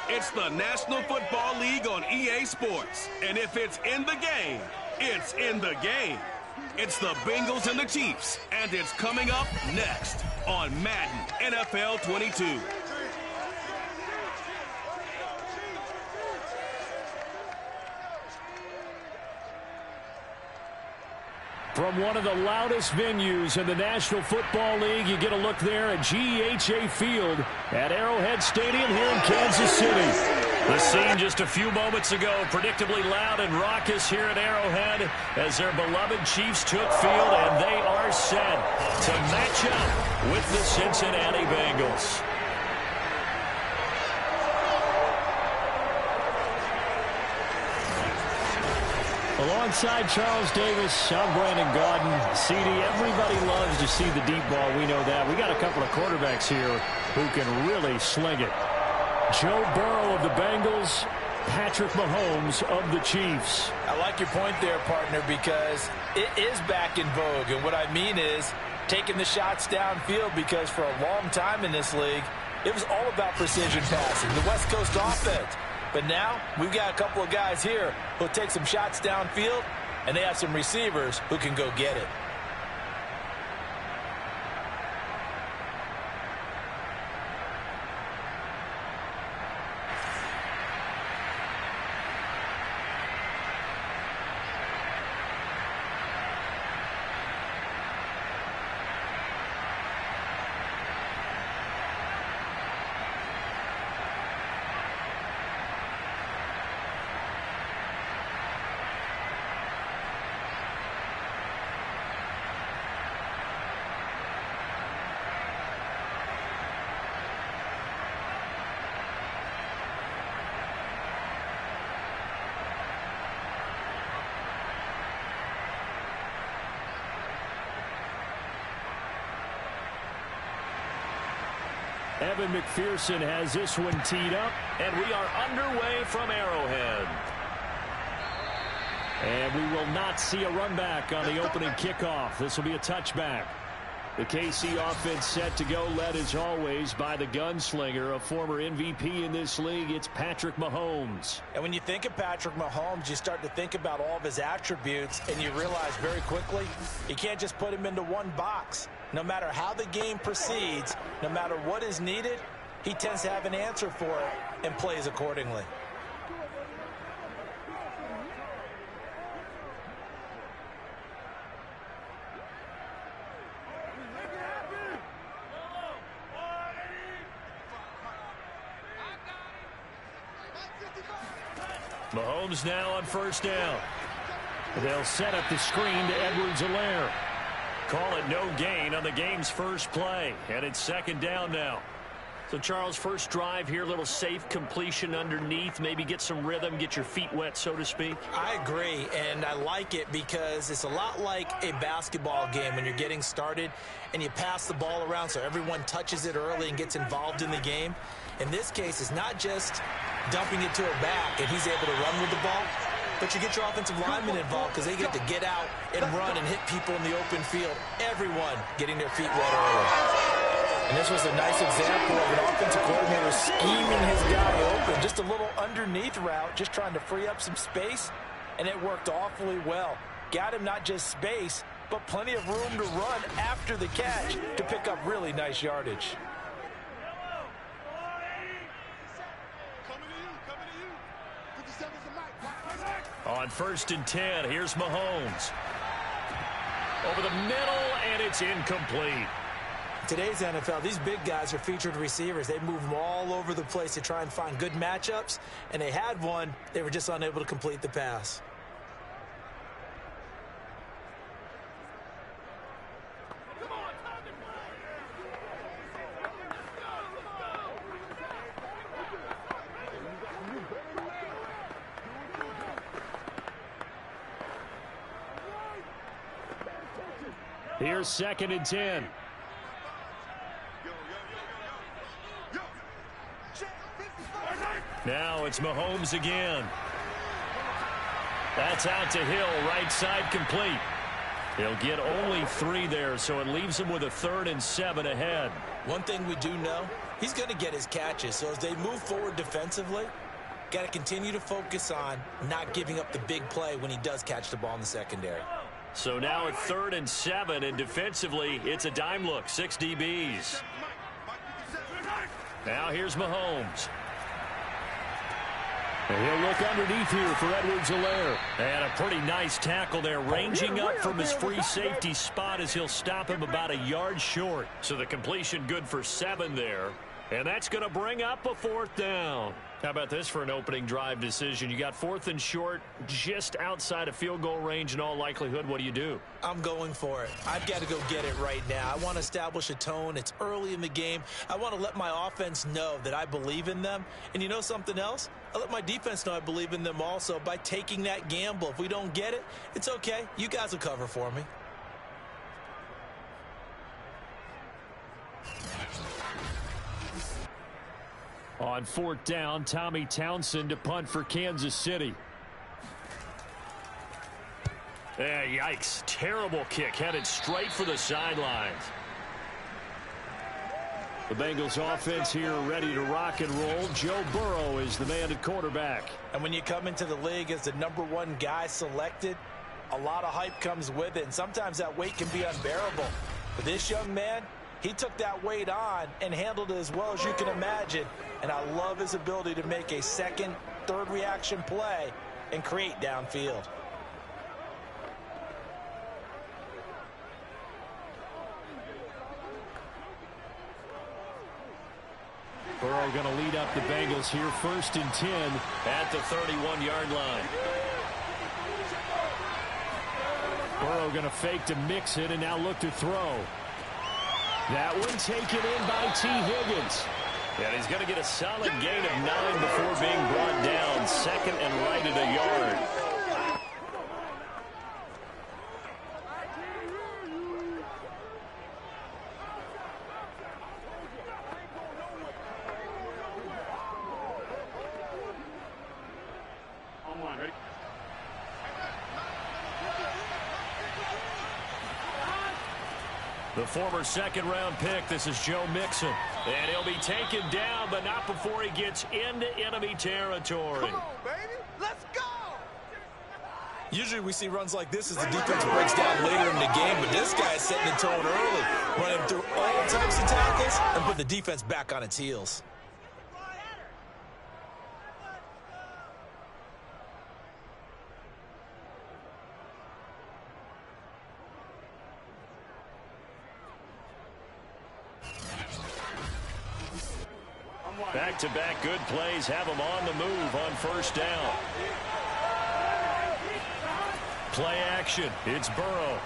It's the National Football League on EA Sports. And if it's in the game, it's in the game. It's the Bengals and the Chiefs, and it's coming up next on Madden NFL 22. From one of the loudest venues in the National Football League, you get a look there at GEHA Field at Arrowhead Stadium here in Kansas City. The scene just a few moments ago, predictably loud and raucous here at Arrowhead as their beloved Chiefs took field, and they are set to match up with the Cincinnati Bengals. Alongside Charles Davis, I'm Brandon Gaudin. CD, everybody loves to see the deep ball. We know that. We got a couple of quarterbacks here who can really sling it. Joe Burrow of the Bengals, Patrick Mahomes of the Chiefs. I like your point there, partner, because it is back in vogue. And what I mean is taking the shots downfield, because for a long time in this league, it was all about precision passing, the West Coast offense. But now we've got a couple of guys here who'll take some shots downfield, and they have some receivers who can go get it. Evan McPherson has this one teed up, and we are underway from Arrowhead. And we will not see a run back on the opening kickoff. This will be a touchback. The KC offense set to go, led as always by the gunslinger, a former MVP in this league. It's Patrick Mahomes. And when you think of Patrick Mahomes, you start to think about all of his attributes, and you realize very quickly you can't just put him into one box. No matter how the game proceeds, no matter what is needed, he tends to have an answer for it and plays accordingly. Mahomes now on first down. They'll set up the screen to Edwards-Helaire. Call it no gain on the game's first play, and it's second down now. So, Charles, first drive here, little safe completion underneath, maybe get some rhythm, get your feet wet, so to speak. I agree, and I like it because it's a lot like a basketball game when you're getting started and you pass the ball around so everyone touches it early and gets involved in the game. In this case, it's not just dumping it to a back and he's able to run with the ball, but you get your offensive linemen involved because they get to get out and run and hit people in the open field. Everyone getting their feet wet early. And this was a nice example of an offensive coordinator scheming his guy open. Just a little underneath route, just trying to free up some space, and it worked awfully well. Got him not just space, but plenty of room to run after the catch to pick up really nice yardage. On first and 10, here's Mahomes. Over the middle, and it's incomplete. Today's NFL, these big guys are featured receivers. They move them all over the place to try and find good matchups, and they had one. They were just unable to complete the pass. Here's second and 10. Now it's Mahomes again. That's out to Hill, right side complete. He'll get only 3 there, so it leaves him with a 3rd and 7 ahead. One thing we do know, he's going to get his catches. So as they move forward defensively, got to continue to focus on not giving up the big play when he does catch the ball in the secondary. So now at 3rd and 7, and defensively, it's a dime look, 6 DBs. Now here's Mahomes. And he'll look underneath here for Edwards-Helaire. And a pretty nice tackle there, ranging up from his free safety spot as he'll stop him about a yard short. So the completion good for 7 there. And that's going to bring up a 4th down. How about this for an opening drive decision? You got 4th and short, just outside of field goal range in all likelihood. What do you do? I'm going for it. I've got to go get it right now. I want to establish a tone. It's early in the game. I want to let my offense know that I believe in them. And you know something else? I let my defense know I believe in them also by taking that gamble. If we don't get it, it's okay. You guys will cover for me. On 4th down, Tommy Townsend to punt for Kansas City. Yikes. Terrible kick headed straight for the sidelines. The Bengals offense here ready to rock and roll. Joe Burrow is the man at quarterback. And when you come into the league as the #1 guy selected, a lot of hype comes with it. And sometimes that weight can be unbearable. But this young man, he took that weight on and handled it as well as you can imagine. And I love his ability to make a 2nd, 3rd reaction play and create downfield. Burrow going to lead up the Bengals here, 1st and 10 at the 31-yard line. Burrow going to fake to mix it and now look to throw. That one taken in by T. Higgins. And he's going to get a solid gain of 9 before being brought down. 2nd and right at a yard. The former 2nd-round pick, this is Joe Mixon. And he'll be taken down, but not before he gets into enemy territory. Come on, baby. Let's go. Usually we see runs like this as the defense breaks down later in the game, but this guy is setting the tone early, running through all types of tackles and put the defense back on its heels. Back-to-back good plays have him on the move on 1st down. Play action. It's Burrow.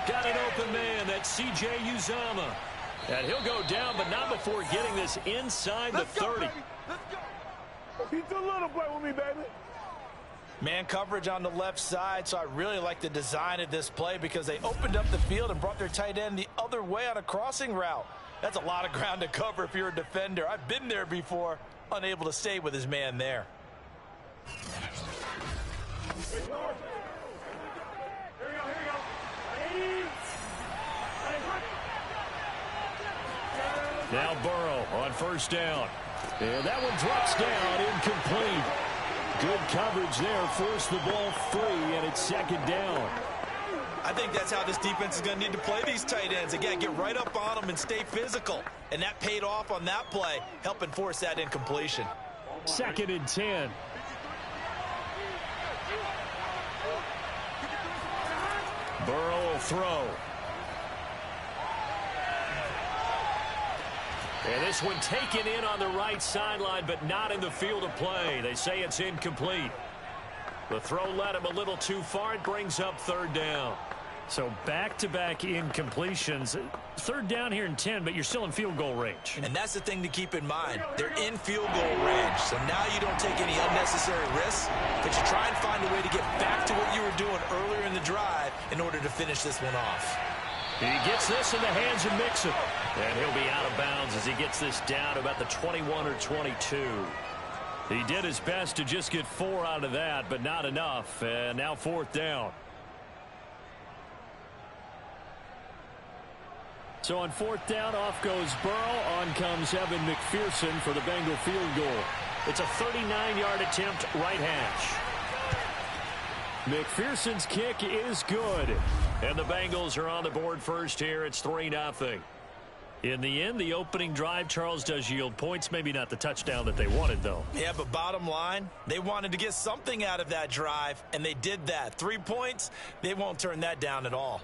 Got an open man. That's C.J. Uzomah. And he'll go down, but not before getting this inside the 30. Let's go. He's a little boy with me, baby. Man coverage on the left side, so I really like the design of this play because they opened up the field and brought their tight end the other way on a crossing route. That's a lot of ground to cover if you're a defender. I've been there before, unable to stay with his man there. Now Burrow on 1st down. And that one drops down, incomplete. Good coverage there, forced the ball free, and it's 2nd down. I think that's how this defense is going to need to play these tight ends. Again, get right up on them and stay physical. And that paid off on that play, helping force that incompletion. 2nd and 10. Burrow will throw. And this one taken in on the right sideline, but not in the field of play. They say it's incomplete. The throw led him a little too far. It brings up 3rd down. So back-to-back incompletions. 3rd down here in 10, but you're still in field goal range. And that's the thing to keep in mind. They're in field goal range. So now you don't take any unnecessary risks, but you try and find a way to get back to what you were doing earlier in the drive in order to finish this one off. He gets this in the hands of Mixon. And he'll be out of bounds as he gets this down about the 21 or 22. He did his best to just get 4 out of that, but not enough. And now 4th down. So on 4th down, off goes Burrow. On comes Evan McPherson for the Bengal field goal. It's a 39-yard attempt, right hash. McPherson's kick is good. And the Bengals are on the board first here. It's 3-0. In the end, the opening drive, Charles, does yield points. Maybe not the touchdown that they wanted, though. Yeah, but bottom line, they wanted to get something out of that drive, and they did that. 3 points, they won't turn that down at all.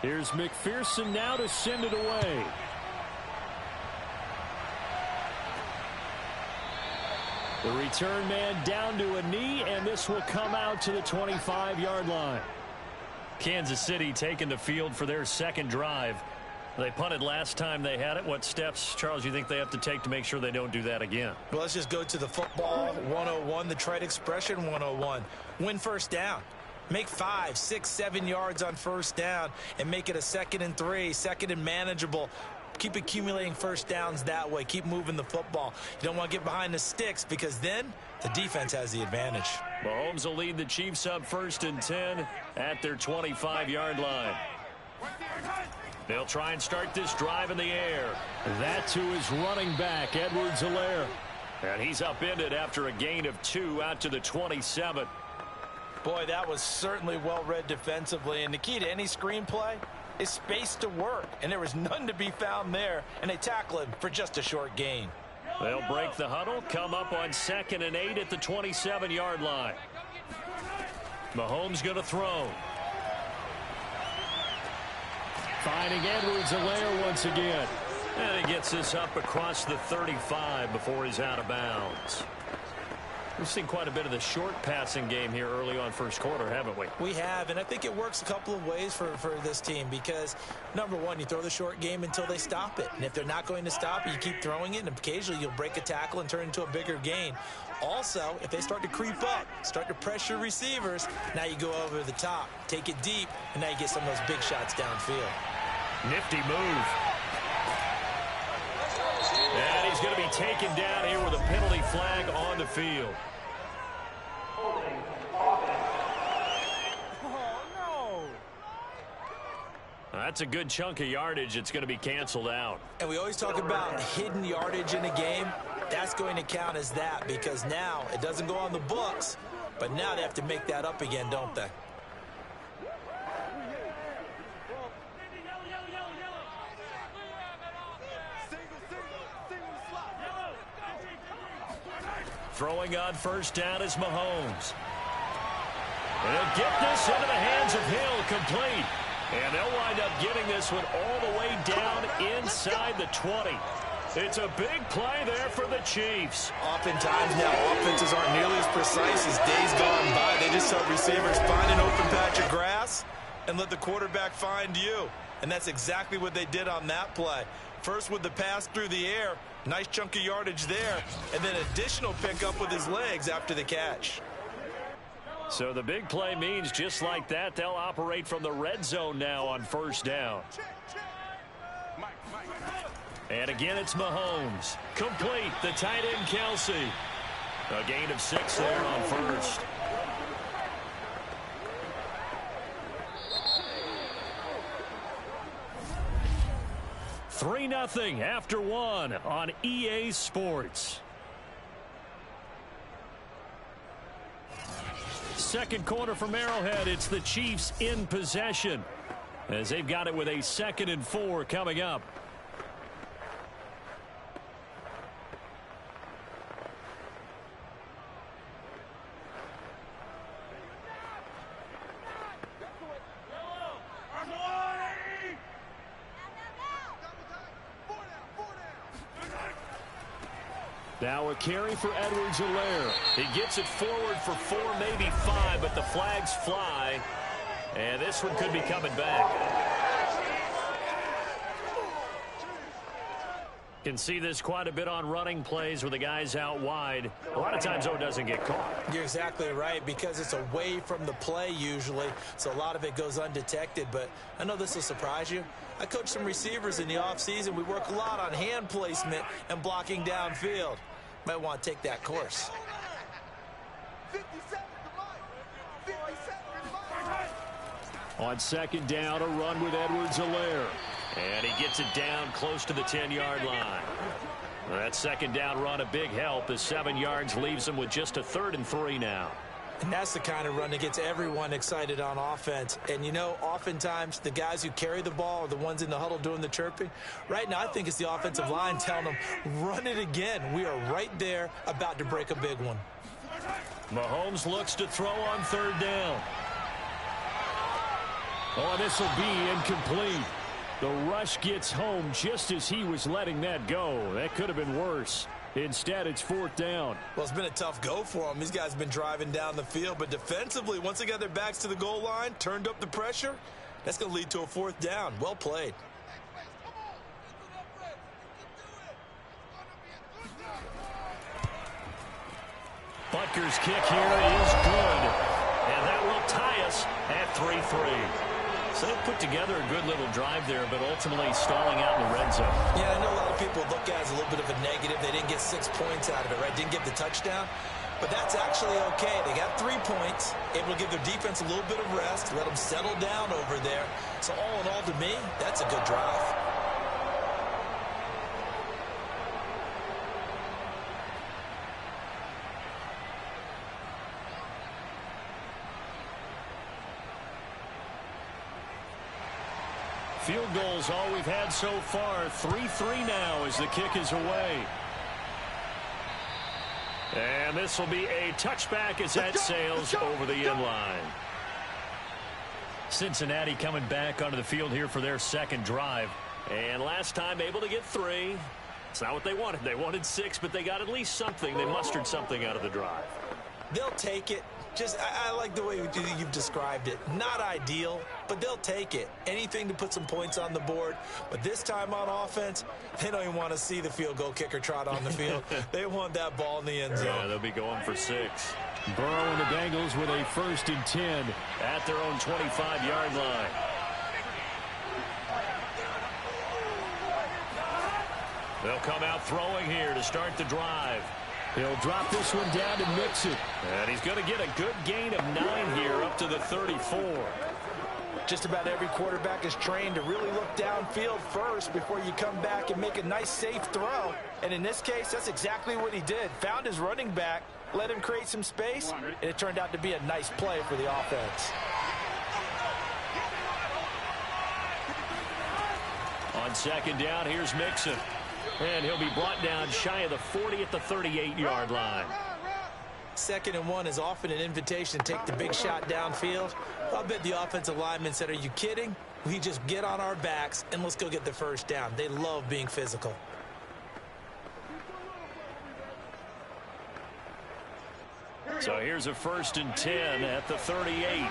Here's McPherson now to send it away. The return man down to a knee, and this will come out to the 25-yard line. Kansas City taking the field for their second drive. They punted last time they had it. What steps, Charles, you think they have to take to make sure they don't do that again? Well, let's just go to the football 101, the trade expression 101. Win first down. Make 5, 6, 7 yards on first down and make it a 2nd and 3, 2nd and manageable. Keep accumulating first downs that way. Keep moving the football. You don't want to get behind the sticks because then the defense has the advantage. Mahomes will lead the Chiefs up 1st and 10 at their 25-yard line. They'll try and start this drive in the air. That to his running back, Edwards-Helaire. And he's upended after a gain of 2 out to the 27. Boy, that was certainly well read defensively. And the key to any screenplay is space to work. And there was none to be found there. And they tackle him for just a short gain. They'll break the huddle, come up on 2nd and 8 at the 27-yard line. Mahomes going to throw. Finding Edwards-Helaire once again. And he gets this up across the 35 before he's out of bounds. We've seen quite a bit of the short passing game here early on first quarter, haven't we? We have, and I think it works a couple of ways for this team because, number one, you throw the short game until they stop it. And if they're not going to stop it, you keep throwing it, and occasionally you'll break a tackle and turn it into a bigger gain. Also, if they start to creep up, start to pressure receivers, now you go over the top, take it deep, and now you get some of those big shots downfield. Nifty move. And he's going to be taken down here with a penalty flag on the field. That's a good chunk of yardage. It's going to be canceled out. And we always talk about hidden yardage in a game. That's going to count as that because now it doesn't go on the books, but now they have to make that up again, don't they? Throwing on first down is Mahomes. And he'll get this into the hands of Hill, complete. And they'll wind up getting this one all the way down inside the 20. It's a big play there for the Chiefs. Oftentimes now offenses aren't nearly as precise as days gone by. They just help receivers find an open patch of grass and let the quarterback find you. And that's exactly what they did on that play. First with the pass through the air, nice chunk of yardage there, and then additional pickup with his legs after the catch. So the big play means just like that, they'll operate from the red zone now on first down. And again, it's Mahomes. Complete, the tight end, Kelsey. A gain of 6 there on first. $3-0 after 1 on EA Sports. Second quarter from Arrowhead. It's the Chiefs in possession as they've got it with a 2nd and 4 coming up. Now a carry for Edwards-Helaire. He gets it forward for 4, maybe 5, but the flags fly. And this one could be coming back. Can see this quite a bit on running plays with the guys out wide. A lot of times, though, it doesn't get caught. You're exactly right, because it's away from the play usually, so a lot of it goes undetected. But I know this will surprise you. I coach some receivers in the offseason. We work a lot on hand placement and blocking downfield. Might want to take that course. On second down, a run with Edwards-Helaire. And he gets it down close to the 10-yard line. That second down run, a big help, as 7 yards leaves him with just a 3rd and 3 now. And that's the kind of run that gets everyone excited on offense. And, you know, oftentimes the guys who carry the ball are the ones in the huddle doing the chirping. Right now, I think it's the offensive line telling them, run it again. We are right there about to break a big one. Mahomes looks to throw on 3rd down. Oh, this will be incomplete. The rush gets home just as he was letting that go. That could have been worse. Instead, it's 4th down. Well, it's been a tough go for them. These guys have been driving down the field, but defensively, once they got their backs to the goal line, turned up the pressure, that's going to lead to a 4th down. Well played. Butker's kick here is good. And that will tie us at 3-3. So they put together a good little drive there, but ultimately stalling out in the red zone. Yeah, I know a lot of people look at it as a little bit of a negative. They didn't get 6 points out of it, right? Didn't get the touchdown. But that's actually okay. They got 3 points, able to give their defense a little bit of rest, let them settle down over there. So all in all, to me, that's a good drive. Field goals all we've had so far. 3-3 now as the kick is away. And this will be a touchback as that sails over the end line. Cincinnati coming back onto the field here for their second drive. And last time able to get 3. It's not what they wanted. They wanted 6, but they got at least something. They mustered something out of the drive. They'll take it. I like the way you've described it. Not ideal, but they'll take it. Anything to put some points on the board. But this time on offense, they don't even want to see the field goal kicker trot on the field. They want that ball in the end zone. Yeah, they'll be going for 6. Burrow and the Bengals with a 1st and 10 at their own 25-yard line. They'll come out throwing here to start the drive. He'll drop this one down and mix it. And he's going to get a good gain of 9 here up to the 34. Just about every quarterback is trained to really look downfield first before you come back and make a nice, safe throw. And in this case, that's exactly what he did. Found his running back, let him create some space, and it turned out to be a nice play for the offense. On second down, here's Mixon. And he'll be brought down shy of the 40 at the 38-yard line. 2nd and 1 is often an invitation to take the big shot downfield. I bet the offensive lineman said, are you kidding? We just get on our backs and let's go get the 1st down. They love being physical. So here's a 1st and 10 at the 38.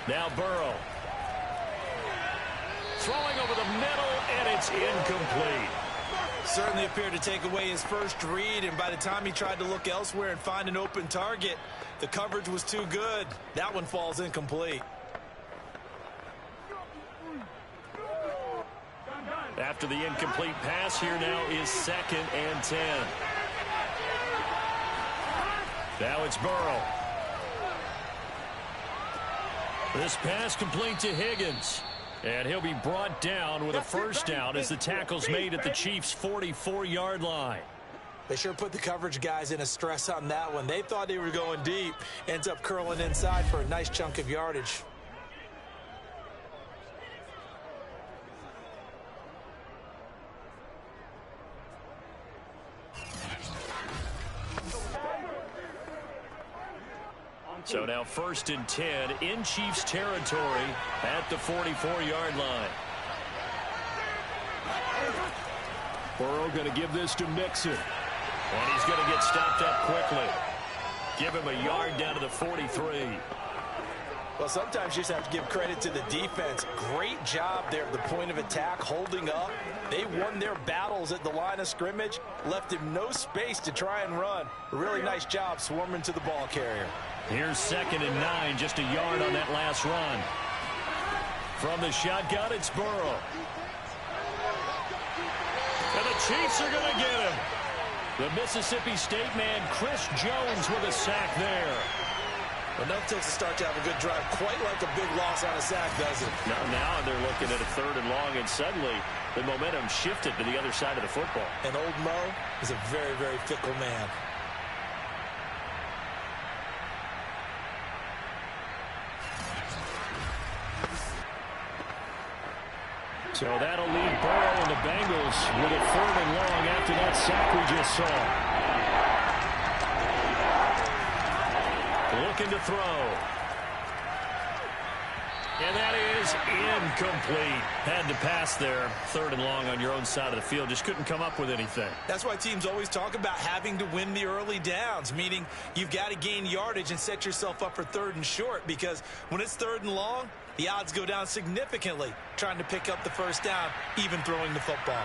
Now Burrow. Throwing over the middle, and it's incomplete. Certainly appeared to take away his first read, and by the time he tried to look elsewhere and find an open target, the coverage was too good. That one falls incomplete. After the incomplete pass, here now is 2nd and 10. Now it's Burrow. This pass complete to Higgins. And he'll be brought down with a 1st down as the tackle's made at the Chiefs' 44-yard line. They sure put the coverage guys in a stress on that one. They thought they were going deep. Ends up curling inside for a nice chunk of yardage. So now 1st and 10 in Chiefs territory at the 44-yard line. Burrow going to give this to Mixon. And he's going to get stopped up quickly. Give him a yard down to the 43. Well, sometimes you just have to give credit to the defense. Great job there at the point of attack, holding up. They won their battles at the line of scrimmage, left him no space to try and run. A really nice job swarming to the ball carrier. Here's 2nd and 9, just a yard on that last run. From the shotgun, it's Burrow. And the Chiefs are going to get him. The Mississippi State man, Chris Jones, with a sack there. Enough takes to start to have a good drive, quite like a big loss on a sack, does it? Now they're looking at a 3rd and long, and suddenly the momentum shifted to the other side of the football. And old Mo is a very, very fickle man. So that'll leave Burrow and the Bengals with a 3rd and long after that sack we just saw. Looking to throw. And that is incomplete. Had to pass there. 3rd and long on your own side of the field. Just couldn't come up with anything. That's why teams always talk about having to win the early downs, meaning you've got to gain yardage and set yourself up for 3rd and short, because when it's 3rd and long, the odds go down significantly trying to pick up the 1st down, even throwing the football.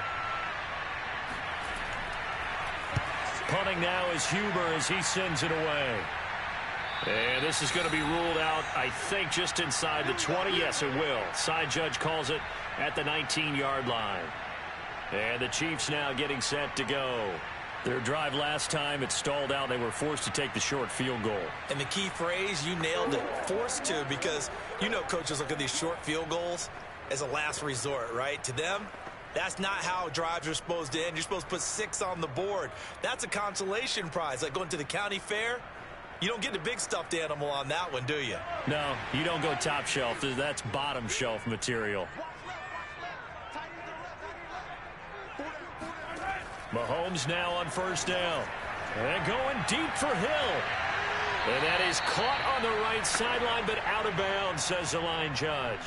Punting now is Huber as he sends it away. And this is going to be ruled out, I think, just inside the 20. Yes, it will. Side judge calls it at the 19-yard line. And the Chiefs now getting set to go. Their drive last time, it stalled out. They were forced to take the short field goal. And the key phrase, you nailed it, forced to, because you know coaches look at these short field goals as a last resort, right? To them, that's not how drives are supposed to end. You're supposed to put 6 on the board. That's a consolation prize, like going to the county fair. You don't get the big stuffed animal on that one, do you? No, you don't go top shelf. That's bottom shelf material. Mahomes now on 1st down. And going deep for Hill. And that is caught on the right sideline, but out of bounds, says the line judge.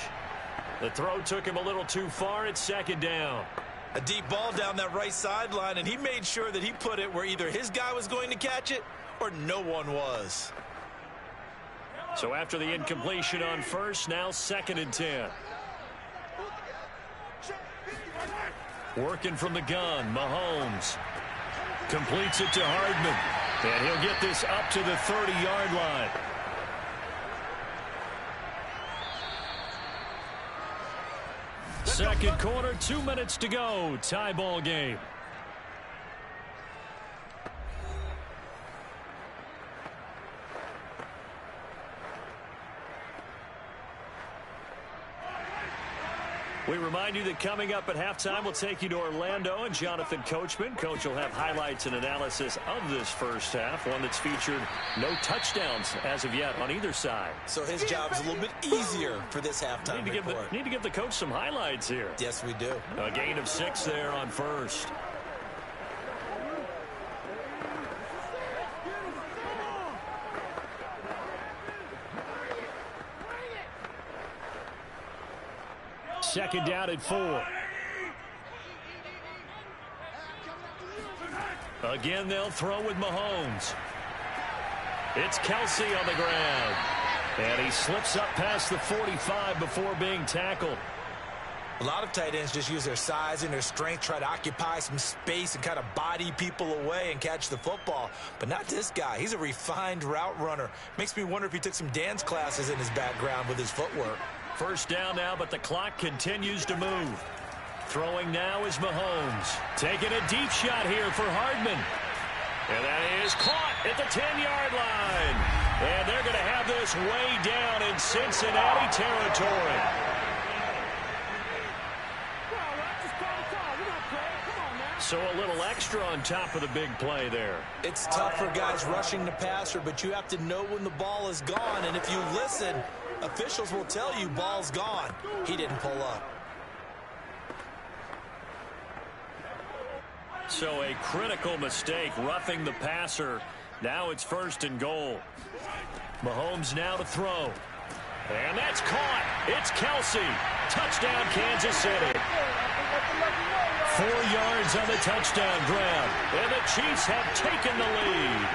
The throw took him a little too far. It's 2nd down. A deep ball down that right sideline, and he made sure that he put it where either his guy was going to catch it or no one was. So after the incompletion on 1st, now 2nd and 10. Working from the gun, Mahomes completes it to Hardman. And he'll get this up to the 30-yard line. Second quarter, 2 minutes to go. Tie ball game. We remind you that coming up at halftime, we'll take you to Orlando and Jonathan Coachman. Coach will have highlights and analysis of this 1st half, one that's featured no touchdowns as of yet on either side. So his job's a little bit easier for this halftime report. Need to give the coach some highlights here. Yes, we do. A gain of 6 there on 1st. Second down at 4. Again, they'll throw with Mahomes. It's Kelsey on the ground. And he slips up past the 45 before being tackled. A lot of tight ends just use their size and their strength, try to occupy some space and kind of body people away and catch the football. But not this guy. He's a refined route runner. Makes me wonder if he took some dance classes in his background with his footwork. 1st down now, but the clock continues to move. Throwing now is Mahomes. Taking a deep shot here for Hardman. And that is caught at the 10-yard line. And they're going to have this way down in Cincinnati territory. So a little extra on top of the big play there. It's tough for guys rushing the passer, but you have to know when the ball is gone. And if you listen, officials will tell you ball's gone. He didn't pull up. So a critical mistake, roughing the passer. Now it's 1st and goal. Mahomes now to throw. And that's caught. It's Kelsey. Touchdown, Kansas City. 4 yards on the touchdown grab. And the Chiefs have taken the lead.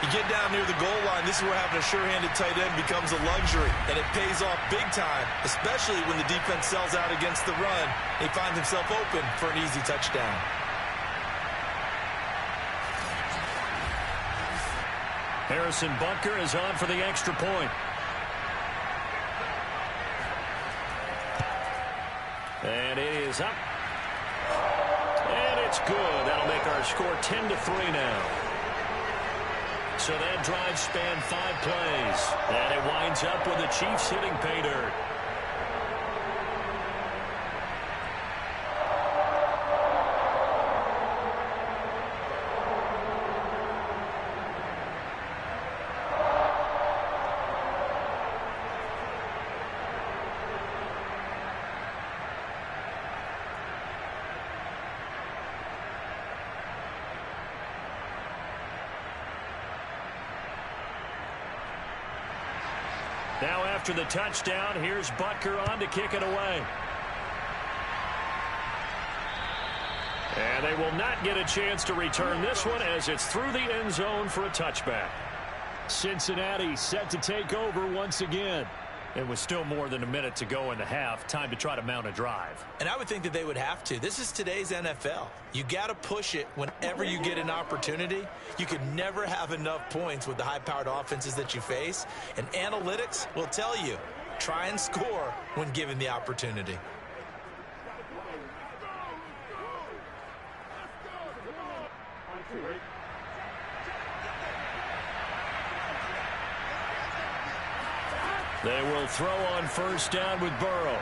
You get down near the goal line, this is where having a sure-handed tight end becomes a luxury, and it pays off big time, especially when the defense sells out against the run. He finds himself open for an easy touchdown. Harrison Butker is on for the extra point. And it is up. And it's good. That'll make our score 10-3 now. So that drive spanned 5 plays. And it winds up with the Chiefs hitting pay dirt. Now after the touchdown, here's Butker on to kick it away. And they will not get a chance to return this one as it's through the end zone for a touchback. Cincinnati set to take over once again. It was still more than a minute to go in the half. Time to try to mount a drive. And I would think that they would have to. This is today's NFL. You got to push it whenever you get an opportunity. You can never have enough points with the high-powered offenses that you face. And analytics will tell you, try and score when given the opportunity. They will throw on first down with Burrow.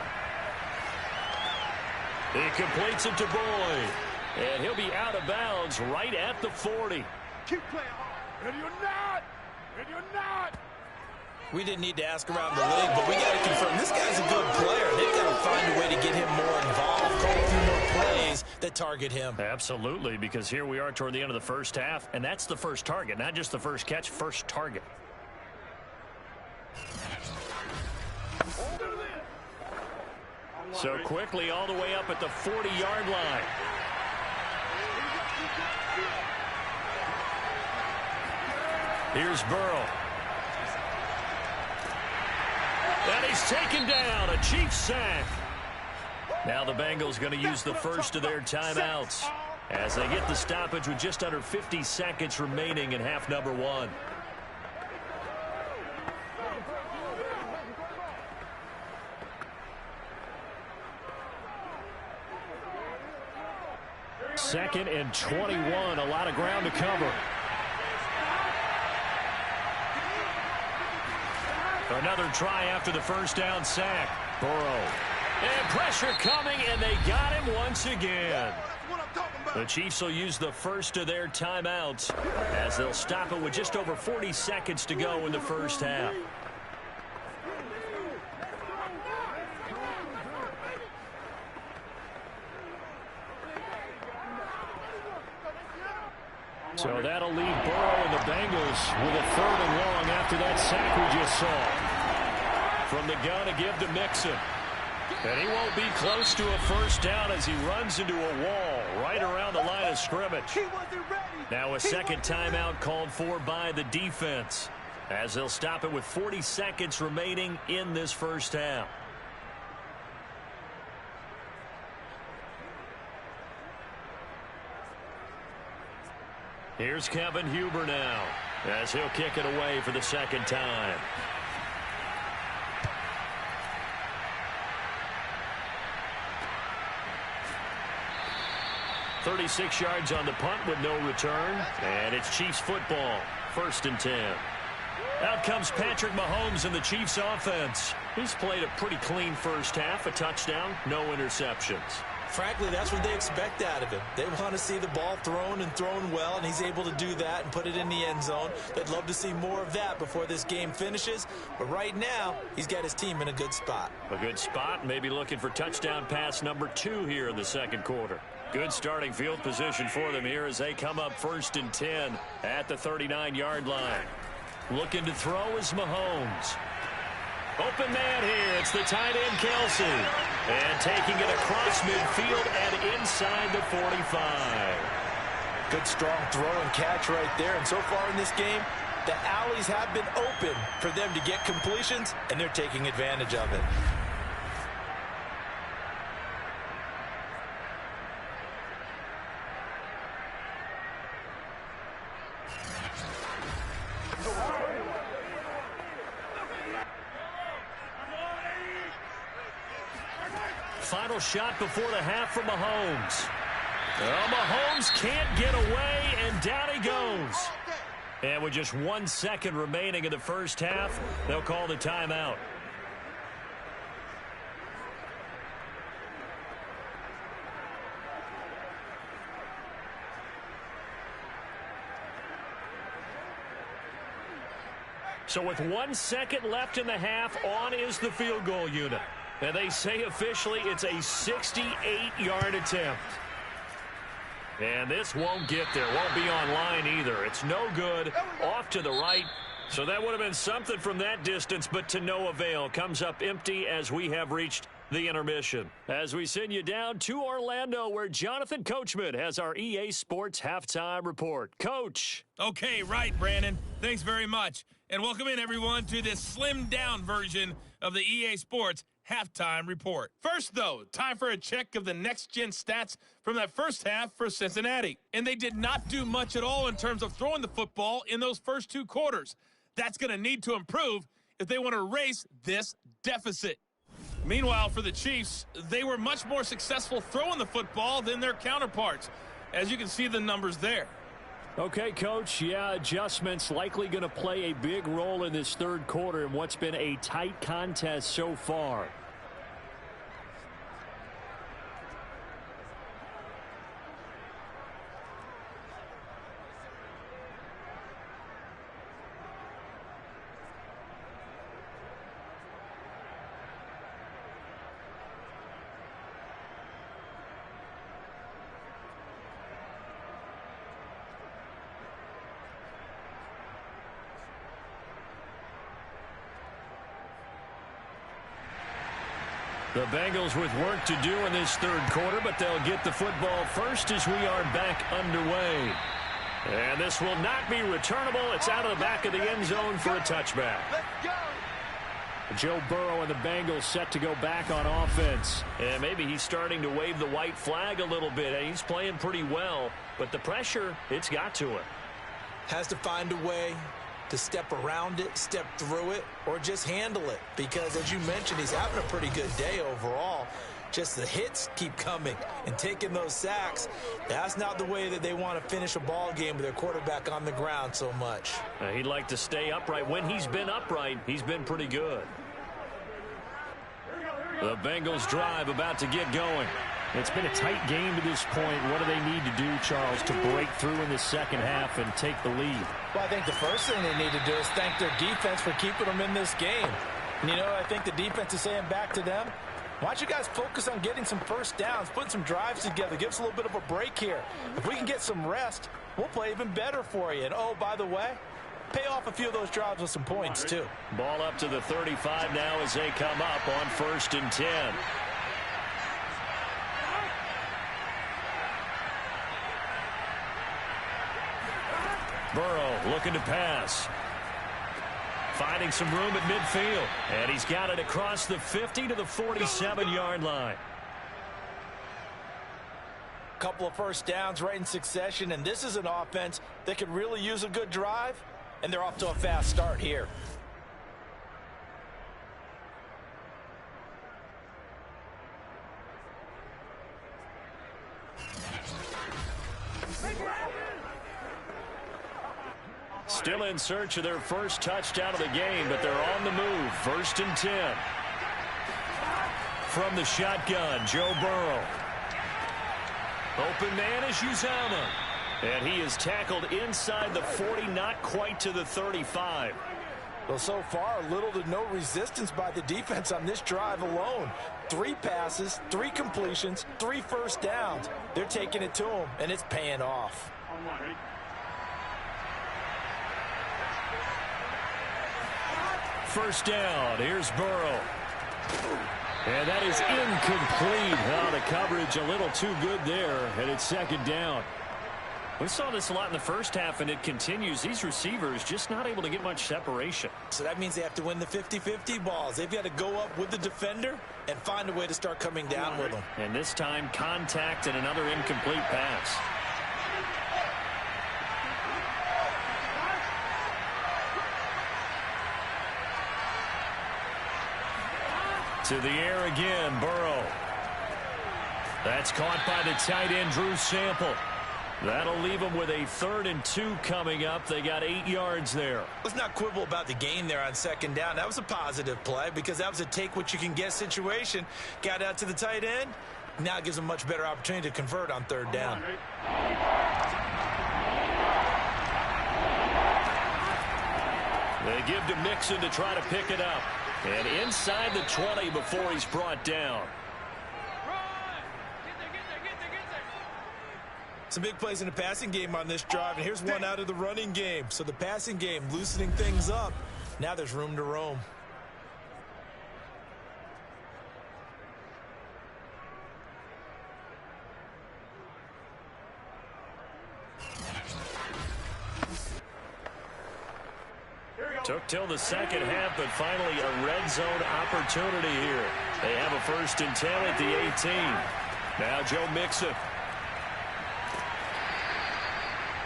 He completes it to Boyd. And he'll be out of bounds right at the 40. Keep playing hard. And you're not. And you're not. We didn't need to ask around the league, but we got to confirm this guy's a good player. They've got to find a way to get him more involved, call a few more plays that target him. Absolutely, because here we are toward the end of the first half, and that's the first target, not just the first catch, first target. So quickly all the way up at the 40-yard line. Here's Burrow. And he's taken down. A Chiefs sack. Now the Bengals going to use the first of their timeouts as they get the stoppage with just under 50 seconds remaining in half number 1. Second and 21, a lot of ground to cover. Another try after the first down sack. Burrow. And pressure coming, and they got him once again. The Chiefs will use the first of their timeouts as they'll stop it with just over 40 seconds to go in the first half. So that'll leave Burrow and the Bengals with a 3rd and long after that sack we just saw. From the gun to give to Mixon. And he won't be close to a first down as he runs into a wall right around the line of scrimmage. Now a second timeout called for by the defense as they'll stop it with 40 seconds remaining in this first half. Here's Kevin Huber now as he'll kick it away for the second time. .36 yards on the punt with no return. And it's Chiefs football. 1st and 10. Out comes Patrick Mahomes in the Chiefs offense. He's played a pretty clean first half. A touchdown, no interceptions. Frankly, that's what they expect out of him. They want to see the ball thrown and thrown well, and he's able to do that and put it in the end zone. They'd love to see more of that before this game finishes. But right now, he's got his team in a good spot. A good spot, maybe looking for touchdown pass number 2 here in the second quarter. Good starting field position for them here as they come up 1st and 10 at the 39-yard line. Looking to throw is Mahomes. Open man here. It's the tight end, Kelsey. And taking it across midfield and inside the 45. Good strong throw and catch right there. And so far in this game, The alleys have been open for them to get completions, and they're taking advantage of it. Final shot before the half from Mahomes. Mahomes can't get away, and down he goes. And with just 1 second remaining in the first half, they'll call the timeout. So with 1 second left in the half, on is the field goal unit. And they say officially it's a 68-yard attempt. And this won't get there. Won't be on line either. It's no good. Off to the right. So that would have been something from that distance, but to no avail. Comes up empty as we have reached the intermission. As we send you down to Orlando, where Jonathan Coachman has our EA Sports halftime report. Coach. Okay, right, Brandon. Thanks very much. And welcome in, everyone, to this slimmed-down version of the EA Sports halftime report. First, though, time for a check of the next-gen stats from that first half for Cincinnati. And they did not do much at all in terms of throwing the football in those first 2 quarters. That's going to need to improve if they want to erase this deficit. Meanwhile, for the Chiefs, they were much more successful throwing the football than their counterparts, as you can see the numbers there. Okay, Coach, yeah, adjustments likely going to play a big role in this third quarter in what's been a tight contest so far. The Bengals with work to do in this third quarter, but they'll get the football first as we are back underway. And this will not be returnable. It's out of the back of the end zone for a touchback. Joe Burrow and the Bengals set to go back on offense. And maybe he's starting to wave the white flag a little bit. He's playing pretty well, but the pressure, it's got to him. Has to find a way to step around it, step through it, or just handle it. Because, as you mentioned, he's having a pretty good day overall. Just the hits keep coming and taking those sacks. That's not the way that they want to finish a ball game with their quarterback on the ground so much. He'd like to stay upright. When he's been upright, he's been pretty good. The Bengals drive about to get going. It's been a tight game to this point. What do they need to do, Charles, to break through in the second half and take the lead? Well, I think the first thing they need to do is thank their defense for keeping them in this game. And, you know, I think the defense is saying back to them, why don't you guys focus on getting some first downs, putting some drives together, give us a little bit of a break here. If we can get some rest, we'll play even better for you. And, oh, by the way, pay off a few of those drives with some points, too. Ball up to the 35 now as they come up on 1st and 10. Burrow looking to pass. Finding some room at midfield. And he's got it across the 50 to the 47-yard line. Couple of first downs right in succession, and this is an offense that could really use a good drive, and they're off to a fast start here. Still in search of their first touchdown of the game, but they're on the move. 1st and 10. From the shotgun, Joe Burrow. Open man is Uzama. And he is tackled inside the 40, not quite to the 35. Well, so far, little to no resistance by the defense on this drive alone. 3 passes, 3 completions, 3 first downs. They're taking it to them, and it's paying off. First down, here's Burrow. And that is incomplete. Oh, the coverage a little too good there, and it's 2nd down. We saw this a lot in the first half, and it continues. These receivers just not able to get much separation. So that means they have to win the 50-50 balls. They've got to go up with the defender and find a way to start coming down with them. And this time, contact and another incomplete pass. To the air again, Burrow. That's caught by the tight end, Drew Sample. That'll leave them with a 3rd and 2 coming up. They got 8 yards there. Let's not quibble about the gain there on 2nd down. That was a positive play because that was a take-what-you-can-get situation. Got out to the tight end. Now it gives them a much better opportunity to convert on 3rd down. They give to Mixon to try to pick it up. And inside the 20 before he's brought down. Some big plays in the passing game on this drive, and here's one out of the running game. So the passing game loosening things up. Now there's room to roam. Took till the second half, but finally a red zone opportunity here. They have a 1st and 10 at the 18. Now Joe Mixon.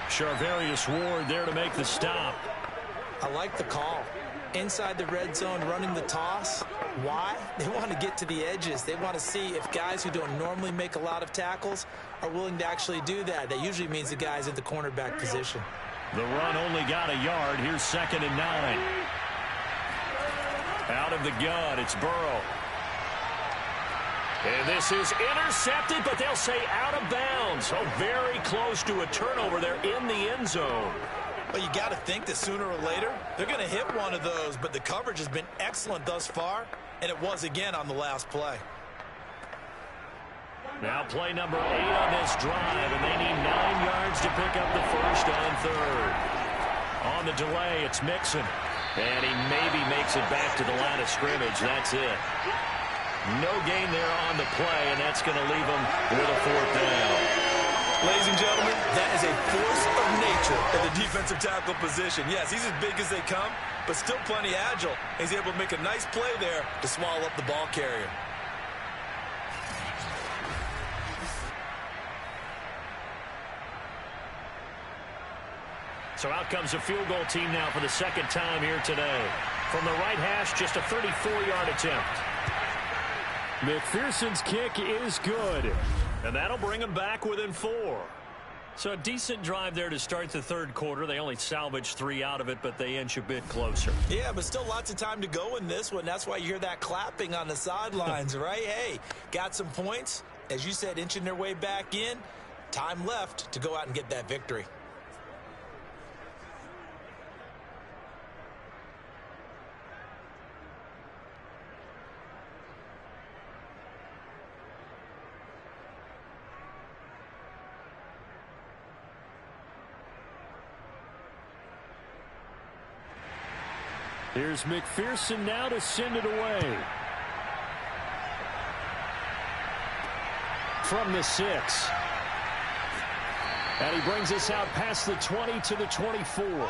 Charvarius Ward there to make the stop. I like the call. Inside the red zone, running the toss. Why? They want to get to the edges. They want to see if guys who don't normally make a lot of tackles are willing to actually do that. That usually means the guys at the cornerback position. The run only got a yard. Here's 2nd and 9. Out of the gun, it's Burrow. And this is intercepted, but they'll say out of bounds. So very close to a turnover there in the end zone. Well, you got to think that sooner or later they're going to hit one of those, but the coverage has been excellent thus far, and it was again on the last play. Now play number 8 on this drive, and they need 9 yards to pick up the 1st on 3rd. On the delay, it's Mixon. And he maybe makes it back to the line of scrimmage. That's it. No gain there on the play, and that's going to leave them with a 4th down. Ladies and gentlemen, that is a force of nature at the defensive tackle position. Yes, he's as big as they come, but still plenty agile. He's able to make a nice play there to swallow up the ball carrier. So out comes a field goal team now for the 2nd time here today. From the right hash, just a 34-yard attempt. McPherson's kick is good. And that'll bring them back within 4. So a decent drive there to start the 3rd quarter. They only salvaged 3 out of it, but they inch a bit closer. Yeah, but still lots of time to go in this one. That's why you hear that clapping on the sidelines, right? Hey, got some points. As you said, inching their way back in. Time left to go out and get that victory. Here's McPherson now to send it away. From the 6. And he brings us out past the 20 to the 24.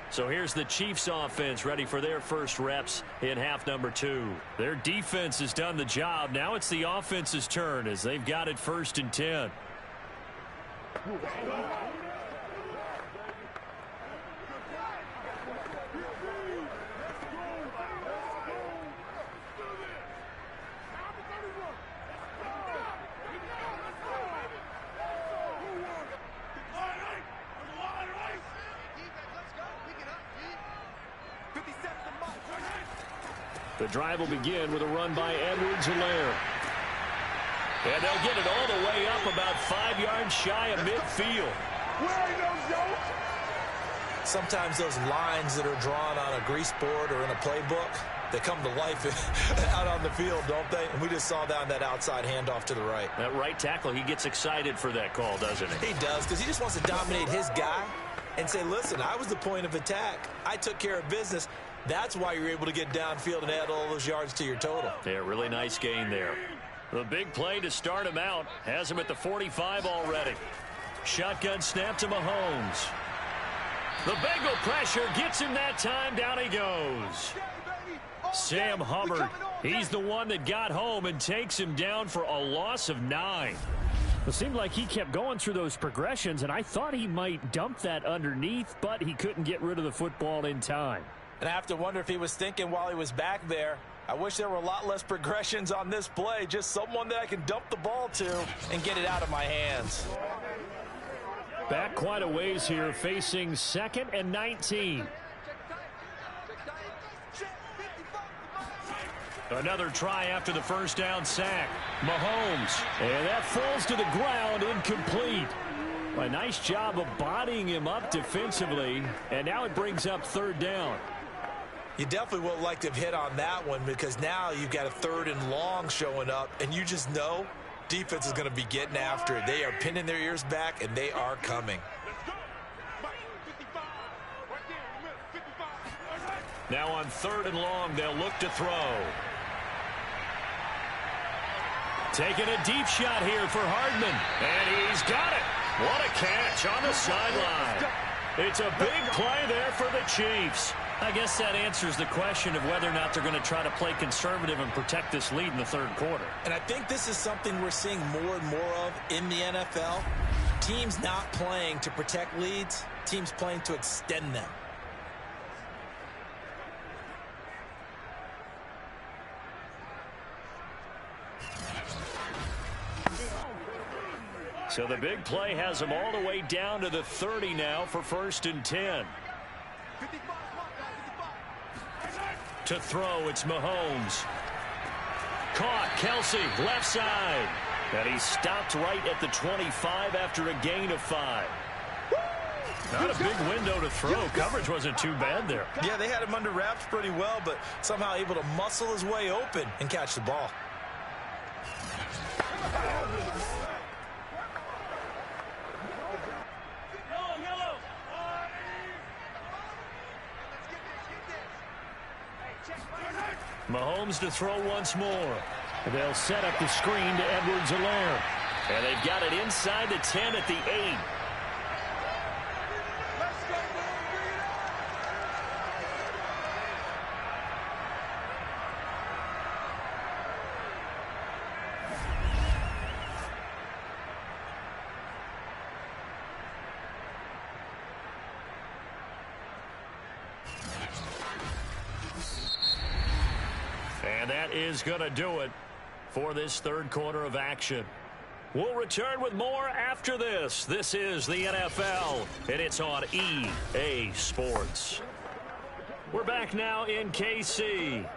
So here's the Chiefs offense ready for their first reps in half number 2. Their defense has done the job. Now it's the offense's turn as they've got it 1st and 10. The drive will begin with a run by Edwards-Helaire. And they'll get it all the way up about 5 yards shy of midfield. Sometimes those lines that are drawn on a grease board or in a playbook, they come to life out on the field, don't they? And we just saw that on that outside handoff to the right. That right tackle, he gets excited for that call, doesn't he? He does, because he just wants to dominate his guy and say, listen, I was the point of attack. I took care of business. That's why you're able to get downfield and add all those yards to your total. Yeah, really nice gain there. The big play to start him out. Has him at the 45 already. Shotgun snap to Mahomes. The Bengal pressure gets him that time. Down he goes. Sam Hubbard, he's the one that got home and takes him down for a loss of 9. It seemed like he kept going through those progressions, and I thought he might dump that underneath, but he couldn't get rid of the football in time. And I have to wonder if he was thinking while he was back there, I wish there were a lot less progressions on this play, just someone that I can dump the ball to and get it out of my hands. Back quite a ways here, facing 2nd and 19. Another try after the first down sack. Mahomes. And that falls to the ground, incomplete. A nice job of bodying him up defensively, and now it brings up 3rd down. You definitely would like to have hit on that one because now you've got a 3rd and long showing up, and you just know defense is going to be getting after it. They are pinning their ears back, and they are coming. Now on 3rd and long, they'll look to throw. Taking a deep shot here for Hardman. And he's got it. What a catch on the sideline. It's a big play there for the Chiefs. I guess that answers the question of whether or not they're going to try to play conservative and protect this lead in the 3rd quarter. And I think this is something we're seeing more and more of in the NFL. Teams not playing to protect leads, teams playing to extend them. So the big play has them all the way down to the 30 now for 1st and 10. To throw, it's Mahomes. Caught, Kelsey, left side. And he stopped right at the 25 after a gain of 5. Not a big window to throw. Coverage wasn't too bad there. Yeah, they had him under wraps pretty well, but somehow able to muscle his way open and catch the ball. Mahomes to throw once more. They'll set up the screen to Edwards-Helaire. And they've got it inside the 10 at the 8. And that is going to do it for this 3rd quarter of action. We'll return with more after this. This is the NFL, and it's on EA Sports. We're back now in KC.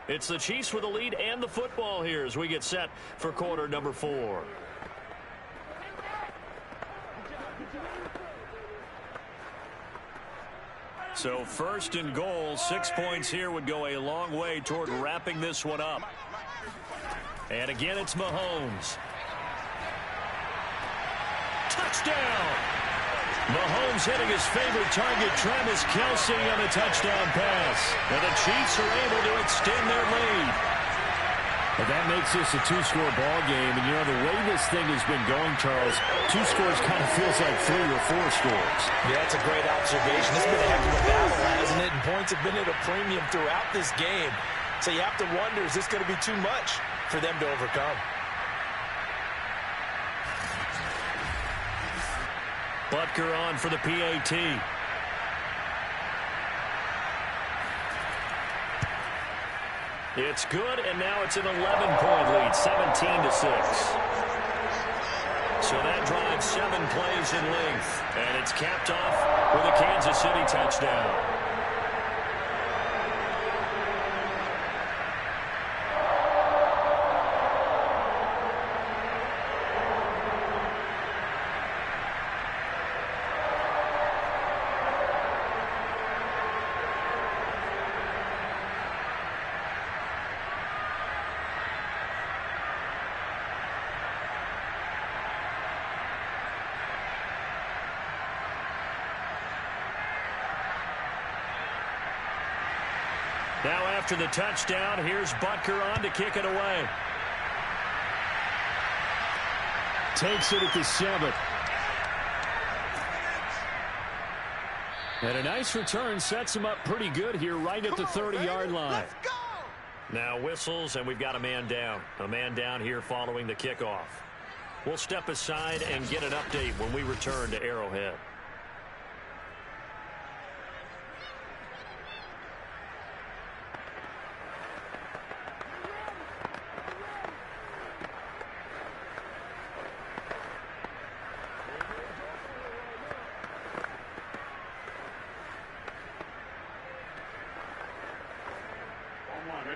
It's the Chiefs with the lead and the football here as we get set for quarter number 4. So 1st and goal, 6 points here would go a long way toward wrapping this one up. And again, it's Mahomes. Touchdown! Mahomes hitting his favorite target, Travis Kelsey, on a touchdown pass. And the Chiefs are able to extend their lead. But that makes this a 2-score ball game. And, you know, the way this thing has been going, Charles, 2 scores kind of feels like 3 or 4 scores. Yeah, that's a great observation. This has been a heck of a battle, hasn't it? And points have been at a premium throughout this game. So you have to wonder, is this going to be too much for them to overcome? Butker on for the PAT. It's good, and now it's an 11-point lead, 17-6. So that drives 7 plays in length, and it's capped off with a Kansas City touchdown. Now after the touchdown, here's Butker on to kick it away. takes it at the 7. And a nice return sets him up pretty good here right at the 30-yard line. Now whistles, and we've got a man down. A man down here following the kickoff. We'll step aside and get an update when we return to Arrowhead.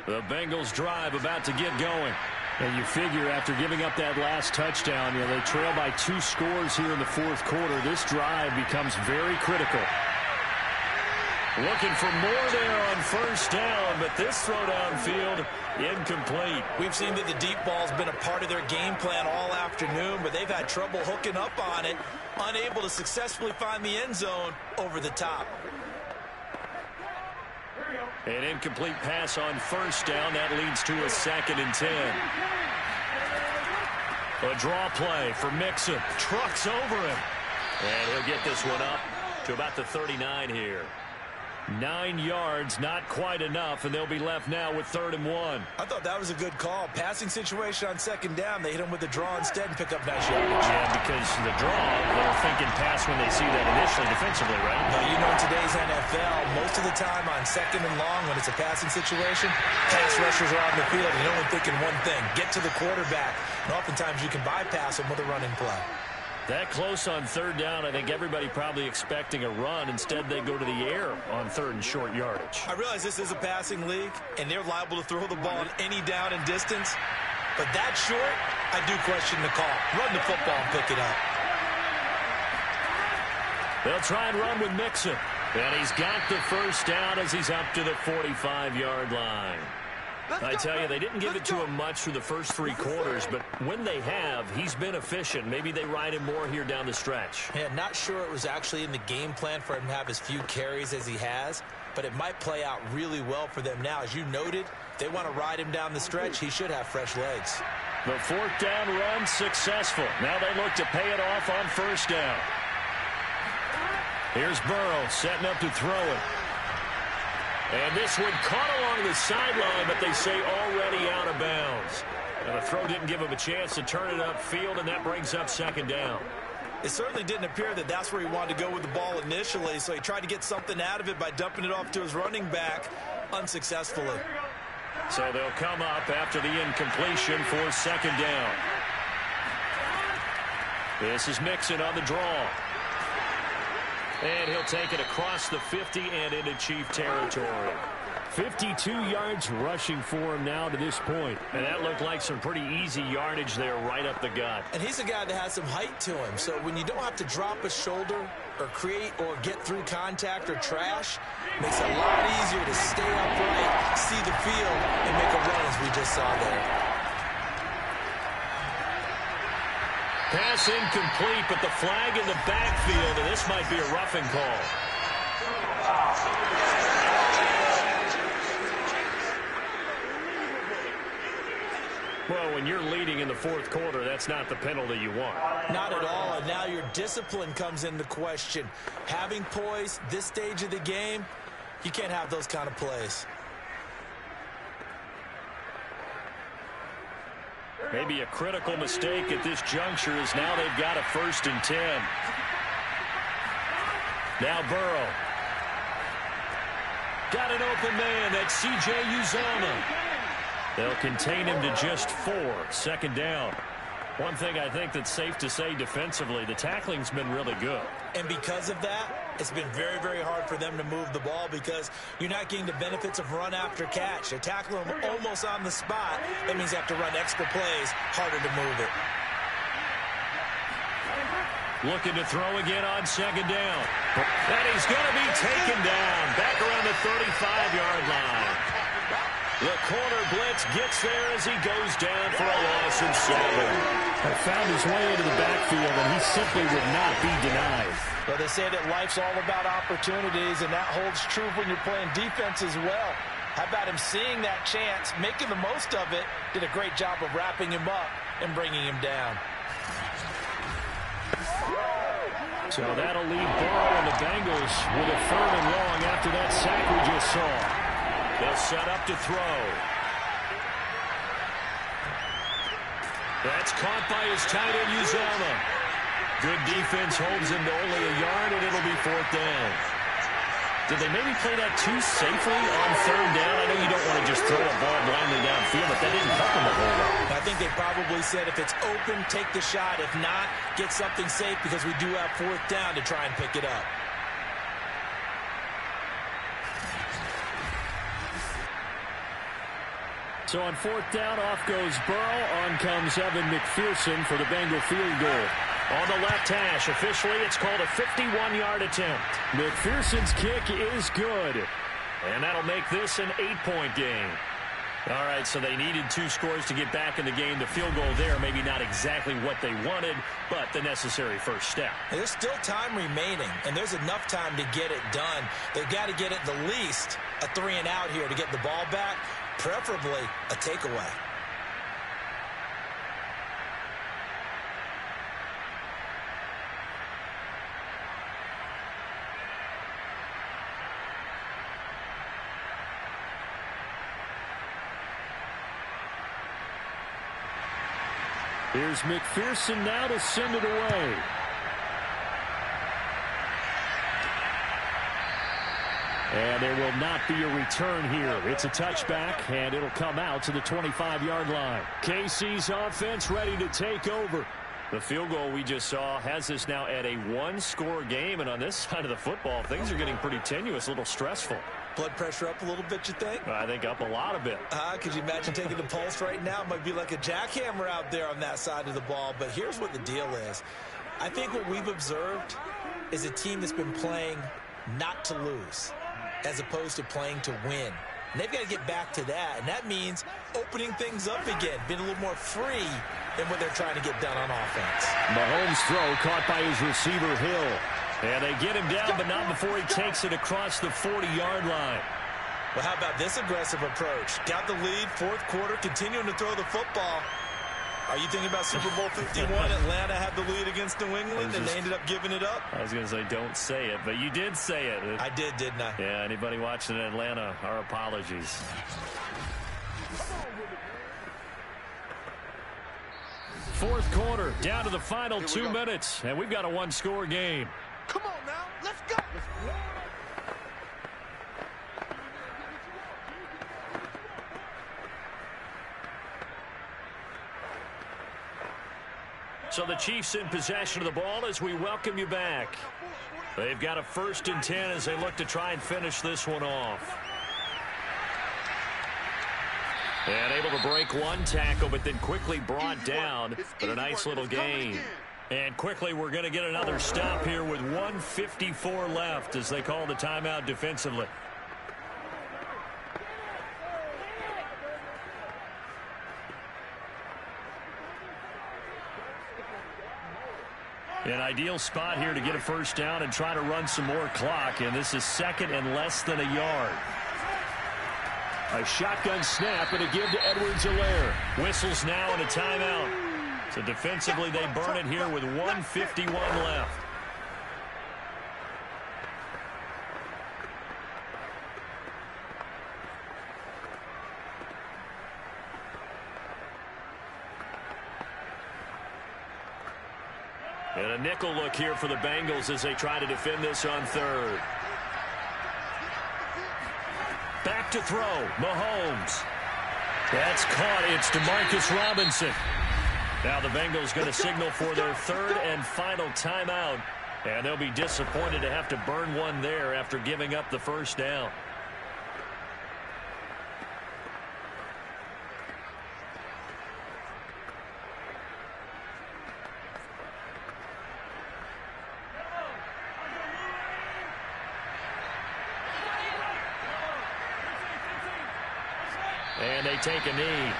The Bengals drive about to get going. And you figure after giving up that last touchdown, they trail by 2 scores here in the fourth quarter. This drive becomes very critical. Looking for more there on first down, but this throw downfield incomplete. We've seen that the deep ball's been a part of their game plan all afternoon, but they've had trouble hooking up on it, unable to successfully find the end zone over the top. An incomplete pass on first down. That leads to a 2nd and 10. A draw play for Mixon. Trucks over him. And he'll get this one up to about the 39 here. 9 yards, not quite enough, and they'll be left now with 3rd and 1. I thought that was a good call. Passing situation on 2nd down. They hit him with the draw instead and pick up nice yardage. Yeah, because the draw, they're thinking pass when they see that initially defensively, right? No, in today's NFL, most of the time on 2nd and long, when it's a passing situation, pass rushers are on the field and you're only thinking one thing, get to the quarterback. And oftentimes you can bypass them with a running play. That close on 3rd down, I think everybody probably expecting a run. Instead, they go to the air on 3rd and short yardage. I realize this is a passing league, and they're liable to throw the ball on any down and distance. But that short, I do question the call. Run the football and pick it up. They'll try and run with Mixon. And he's got the first down as he's up to the 45-yard line. I tell you, they didn't give it to him much through the first 3 quarters, but when they have, he's been efficient. Maybe they ride him more here down the stretch. Yeah, not sure it was actually in the game plan for him to have as few carries as he has, but it might play out really well for them now. As you noted, they want to ride him down the stretch. He should have fresh legs. The 4th down run successful. Now they look to pay it off on first down. Here's Burrow setting up to throw it. And this one caught along the sideline, but they say already out of bounds. And the throw didn't give him a chance to turn it upfield, and that brings up 2nd down. It certainly didn't appear that that's where he wanted to go with the ball initially, so he tried to get something out of it by dumping it off to his running back unsuccessfully. So they'll come up after the incompletion for 2nd down. This is Mixon on the draw. And he'll take it across the 50 and into Chief territory. 52 yards rushing for him now to this point. And that looked like some pretty easy yardage there right up the gut. And he's a guy that has some height to him. So when you don't have to drop a shoulder or create or get through contact or trash, it makes it a lot easier to stay upright, see the field, and make a run as we just saw there. Pass incomplete, but the flag in the backfield, and this might be a roughing call. Well, when you're leading in the 4th quarter, that's not the penalty you want. Not at all, and now your discipline comes into question. Having poise this stage of the game, you can't have those kind of plays. Maybe a critical mistake at this juncture is now they've got a 1st and 10. Now Burrow. Got an open man. That's C.J. Uzomah. They'll contain him to just 4. 2nd down. One thing I think that's safe to say defensively, the tackling's been really good. And because of that, it's been very, very hard for them to move the ball because you're not getting the benefits of run after catch. They're tackling them almost on the spot. That means you have to run extra plays, harder to move it. Looking to throw again on 2nd down. And he's going to be taken down back around the 35-yard line. The corner blitz gets there as he goes down for a loss of 7. Found his way into the backfield, and he simply would not be denied. Well, they say that life's all about opportunities, and that holds true when you're playing defense as well. How about him seeing that chance, making the most of it, did a great job of wrapping him up and bringing him down. So that'll leave Burrow and the Bengals with a 3rd and long after that sack we just saw. They'll set up to throw. That's caught by his tight end, Uzama. Good defense holds him to only a yard, and it'll be 4th down. Did they maybe play that too safely on 3rd down? I know you don't want to just throw a ball blindly downfield, but that didn't help them a whole lot. I think they probably said if it's open, take the shot. If not, get something safe because we do have 4th down to try and pick it up. So on 4th down, off goes Burrow. On comes Evan McPherson for the Bengal field goal. On the left hash, officially it's called a 51-yard attempt. McPherson's kick is good. And that'll make this an 8-point game. All right, so they needed 2 scores to get back in the game. The field goal there, maybe not exactly what they wanted, but the necessary first step. There's still time remaining, and there's enough time to get it done. They've got to get it the least a 3-and-out here to get the ball back, preferably a takeaway. Here's McPherson now to send it away. And there will not be a return here. It's a touchback, and it'll come out to the 25-yard line. KC's offense ready to take over. The field goal we just saw has us now at a 1-score game, and on this side of the football, things are getting pretty tenuous, a little stressful. Blood pressure up a little bit, you think? I think up a lot of it. Could you imagine taking the pulse right now? It might be like a jackhammer out there on that side of the ball. But here's what the deal is. I think what we've observed is a team that's been playing not to lose as opposed to playing to win. And they've got to get back to that. And that means opening things up again, being a little more free than what they're trying to get done on offense. Mahomes' throw caught by his receiver, Hill. And they get him down, but not before he takes it across the 40-yard line. Well, how about this aggressive approach? Got the lead, 4th quarter, continuing to throw the football. Are you thinking about Super Bowl 51? Atlanta had the lead against New England, and they ended up giving it up? I was going to say, don't say it, but you did say it. I did, didn't I? Yeah, anybody watching in Atlanta, our apologies. Fourth quarter, down to the final 2 minutes, and we've got a 1-score game. Come on now, let's go. So the Chiefs in possession of the ball as we welcome you back. They've got a 1st and 10 as they look to try and finish this one off. And able to break 1 tackle, but then quickly brought down. But a nice little gain. And quickly we're going to get another stop here with 1:54 left as they call the timeout defensively. An ideal spot here to get a 1st down and try to run some more clock. And this is 2nd and less than a yard. A shotgun snap and a give to Edwards-Helaire. Whistles now and a timeout. So defensively they burn it here with 1:51 left. And a nickel look here for the Bengals as they try to defend this on 3rd. Back to throw, Mahomes. That's caught. It's DeMarcus Robinson. Now the Bengals going to signal for their 3rd and final timeout. And they'll be disappointed to have to burn one there after giving up the 1st down. And they take a knee.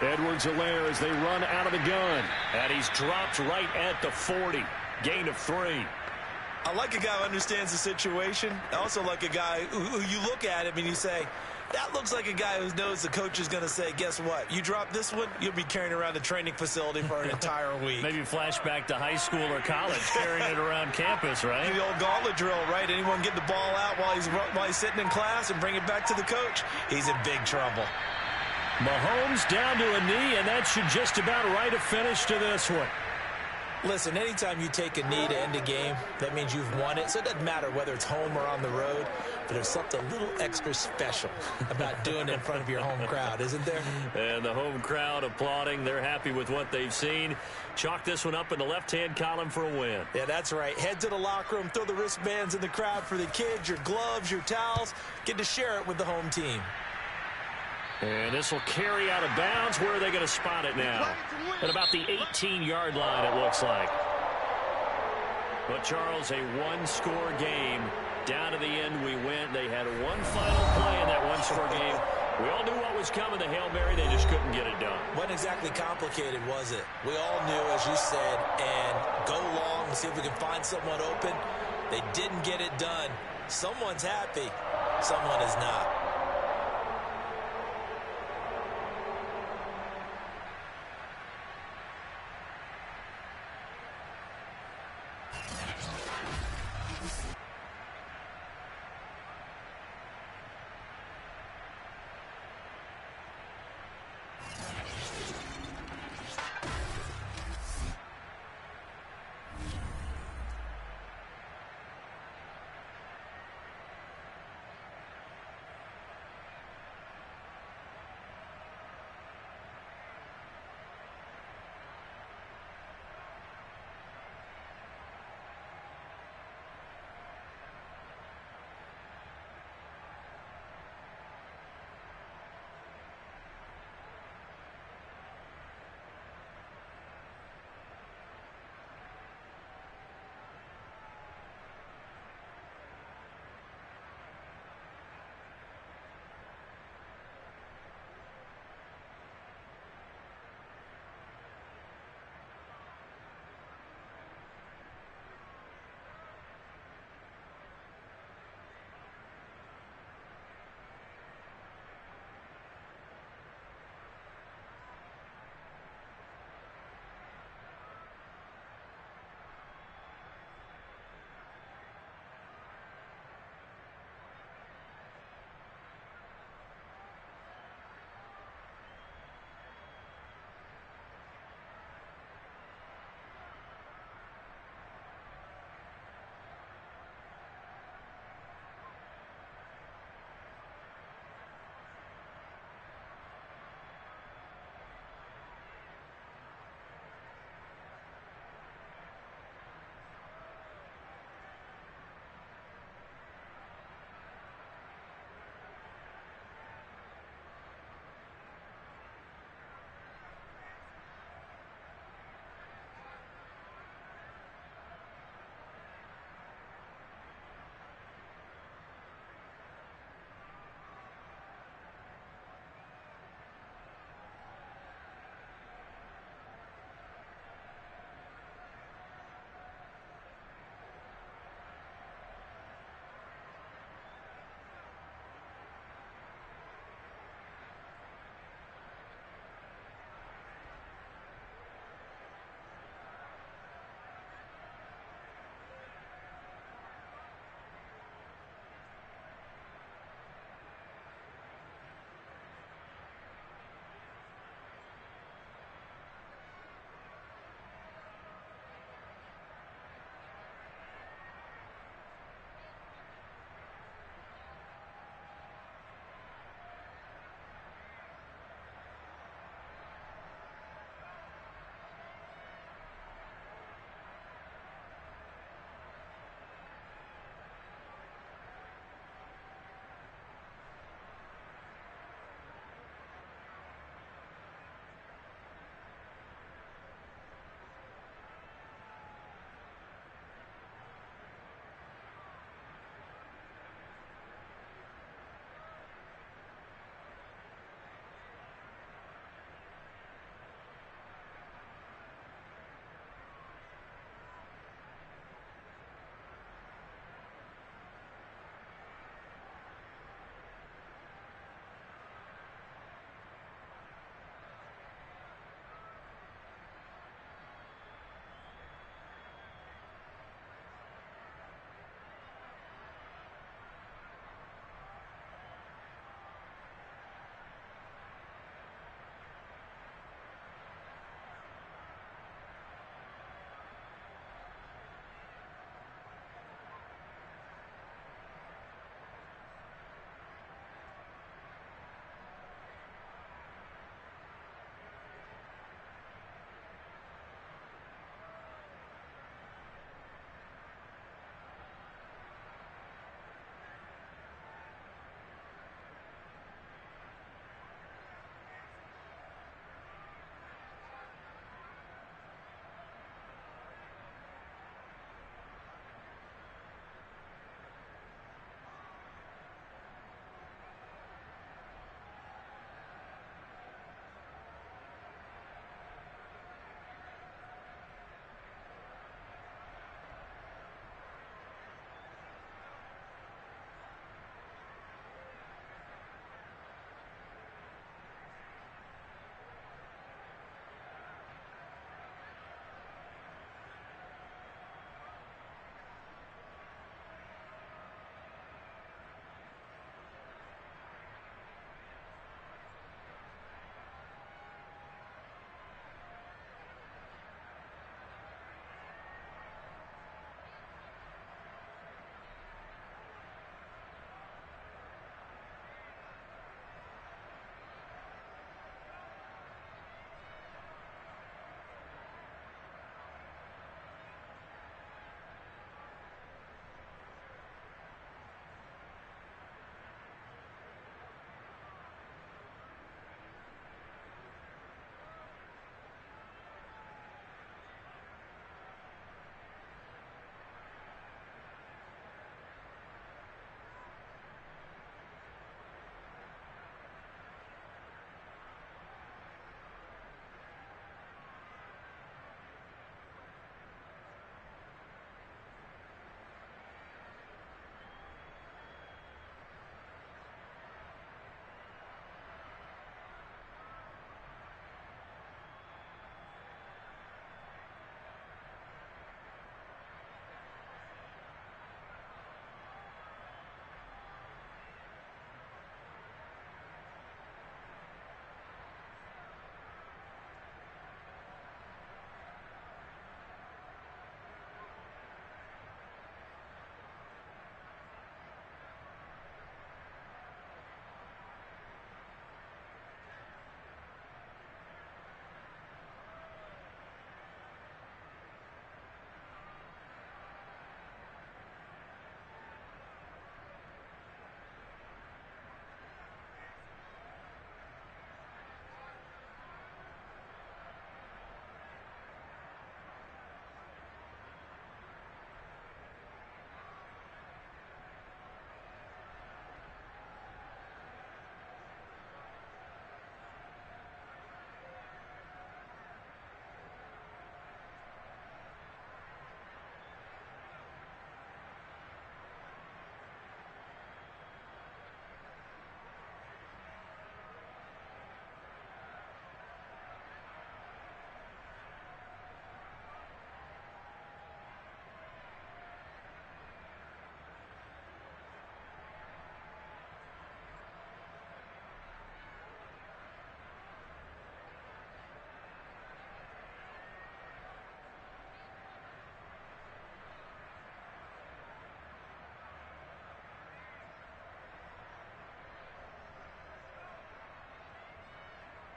Edwards-Helaire as they run out of the gun. And he's dropped right at the 40. Gain of 3. I like a guy who understands the situation. I also like a guy who you look at him and you say, that looks like a guy who knows the coach is going to say, guess what? You drop this one, you'll be carrying around the training facility for an entire week. Maybe flashback to high school or college, carrying it around campus, right? The old gauntlet drill, right? Anyone get the ball out while he's sitting in class and bring it back to the coach, he's in big trouble. Mahomes down to a knee, and that should just about write a finish to this one. Listen, anytime you take a knee to end a game, that means you've won it. So it doesn't matter whether it's home or on the road, but there's something a little extra special about doing it in front of your home crowd, isn't there? And the home crowd applauding. They're happy with what they've seen. Chalk this one up in the left-hand column for a win. Yeah, that's right. Head to the locker room, throw the wristbands in the crowd for the kids, your gloves, your towels. Get to share it with the home team. And this will carry out of bounds. Where are they going to spot it now? At about the 18-yard line, it looks like. But, Charles, a one-score game. Down to the end we went. They had one final play in that one-score game. We all knew what was coming, the Hail Mary. They just couldn't get it done. Wasn't exactly complicated, was it? We all knew, as you said, and go long and see if we can find someone open. They didn't get it done. Someone's happy. Someone is not.